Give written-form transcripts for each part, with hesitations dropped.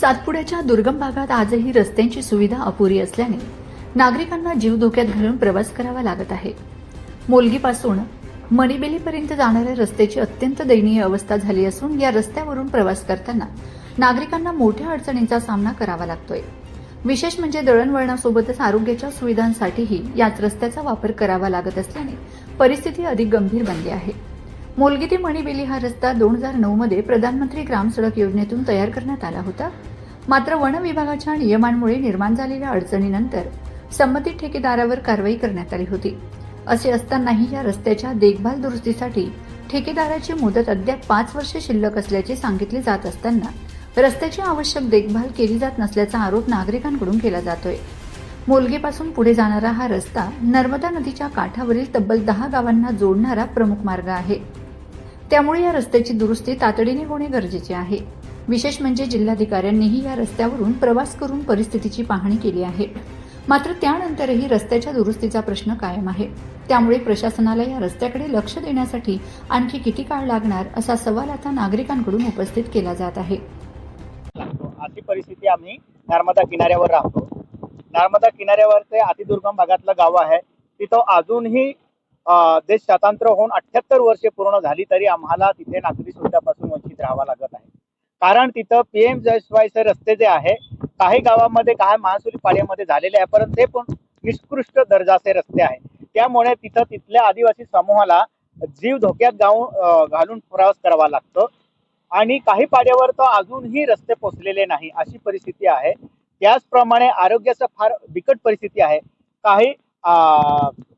सातपुड्याच्या दुर्गम भागात आजही रस्त्यांची सुविधा अपुरी असल्याने नागरिकांना जीव धोक्यात घालून प्रवास करावा लागत आहे. मोलगीपासून मणिबेलीपर्यंत जाणाऱ्या रस्त्याची अत्यंत दयनीय अवस्था झाली असून या रस्त्यावरून प्रवास करताना नागरिकांना मोठ्या अडचणींचा सामना करावा लागतोय. विशेष म्हणजे दळणवळणासोबतच आरोग्याच्या सुविधांसाठीही याच रस्त्याचा वापर करावा लागत असल्याने परिस्थिती अधिक गंभीर बनली आहे. मोलगी ते मणिबेली हा रस्ता 2009 मध्ये प्रधानमंत्री ग्राम सडक योजनेतून तयार करण्यात आला होता. मात्र वन विभागाच्या नियमांमुळे निर्माण झालेल्या अडचणीनंतर संबंधित ठेकेदारावर कारवाई करण्यात आली होती. असे असतानाही या रस्त्याच्या देखभाल दुरुस्तीसाठी ठेकेदाराची मुदत अद्याप 5 वर्षे शिल्लक असल्याचे सांगितले जात असताना रस्त्याची आवश्यक देखभाल केली जात नसल्याचा आरोप नागरिकांकडून केला जातोय. मोलगीपासून पुढे जाणारा हा रस्ता नर्मदा नदीच्या काठावरील तब्बल 10 गावांना जोडणारा प्रमुख मार्ग आहे. त्यामुळे या रस्त्याची दुरुस्ती तातडीने होणे गरजेचे आहे. विशेष म्हणजे जिल्हाधिकाऱ्यांनीही या रस्त्यावरून प्रवास करून परिस्थितीची पाहणी केली आहे. मात्र त्यानंतरही रस्त्याच्या दुरुस्तीचा प्रश्न कायम आहे. त्यामुळे प्रशासनाला या रस्त्याकडे लक्ष देण्यासाठी आणखी किती काळ लागणार असा सवाल आता नागरिकांकडून उपस्थित केला जात आहे. अशी परिस्थिती आम्ही नर्मदा किनाऱ्यावर राहतो. नर्मदा किनाऱ्यावर ते अतिदुर्गम भागातलं गाव आहे. तिथं अजूनही देश स्वतंत्र होऊन 78 वर्षे पूर्ण झाली तरी आम्हाला तिथे नागरी सुविधापासून वंचित राहावं लागत आहे. कारण तिथं PM-JSYचे रस्ते जे आहे काही गावामध्ये काही महसुली पाड्यामध्ये झालेले आहे, परंतु ते पण निकृष्ट दर्जाचे रस्ते आहे. त्यामुळे तिथं तिथल्या आदिवासी समूहाला जीव धोक्यात घालून प्रवास करावा लागतो आणि काही पाड्यावर तर अजूनही रस्ते पोचलेले नाही अशी परिस्थिती आहे. त्याचप्रमाणे आरोग्याचं फार बिकट परिस्थिती आहे. काही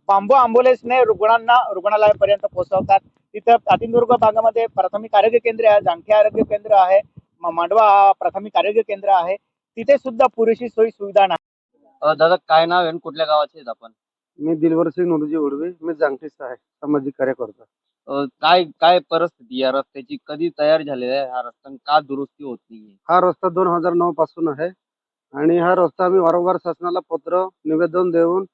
बांबू अँब्युलन्सने रुग्णांना रुग्णालयापर्यंत पोहोचवतात. तिथं अतिदुर्ग भागामध्ये प्राथमिक आरोग्य केंद्र आहे, जांगठी आरोग्य केंद्र आहे, मांडवा प्राथमिक आरोग्य केंद्र आहे. तिथे सुद्धा पुरेशी सोयी सुविधा नाही. दादा काय नाव आहे आणि कुठल्या गावाचे आहेत आपण? मी दिलवर सिंग नूरजी उडवे, मी जांगठीचा आहे, सामाजिक कार्यकर्ता. काय काय परिस्थिती या रस्त्याची, कधी तयार झालेला आहे हा रस्ता, का दुरुस्ती होत नाहीये? हा रस्ता 2009 पासून आहे आणि हा रस्ता आम्ही वारंवार शासनाला पत्र निवेदन देऊन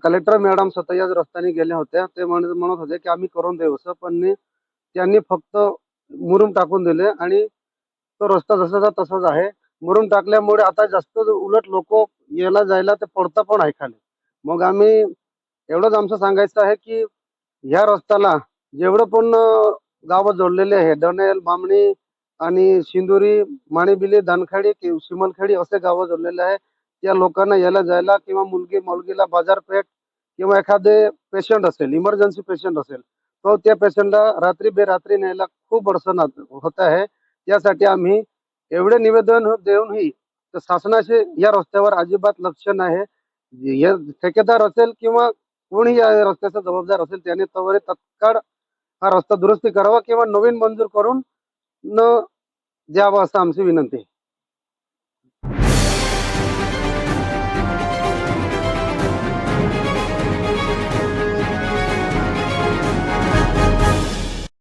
कलेक्टर मॅडम स्वतः याच रस्त्याने गेल्या होत्या. ते म्हणत होते की आम्ही करून देऊ असं, पण त्यांनी फक्त मुरुम टाकून दिले आणि तो रस्ता जसाचा तसाच आहे. मुरुम टाकल्यामुळे आता जास्त उलट लोक यायला जायला ते पडता पण आहे खाली. मग आम्ही एवढंच आमचं सांगायचं आहे की ह्या रस्त्याला जेवढं पण गावं जोडलेले आहे, डनेल, बामणी आणि शिंदुरी, माणिबिली, दानखेडी, शिमलखेडी असे गावं जोडलेले आहे. त्या लोकांना यायला जायला किंवा मुलगीला बाजारपेठ किंवा एखादे पेशंट असेल, इमर्जन्सी पेशंट असेल, तो त्या पेशंटला रात्री बेरात्री न्यायला खूप अडचण होत आहे. त्यासाठी आम्ही एवढे निवेदन देऊनही शासनाचे या रस्त्यावर अजिबात लक्ष नाही. ठेकेदार असेल किंवा कोणी या रस्त्याचा जबाबदार असेल त्याने त्वरित तत्काळ हा रस्ता दुरुस्ती करावा किंवा नवीन मंजूर करून न द्यावा असं आमची विनंती आहे.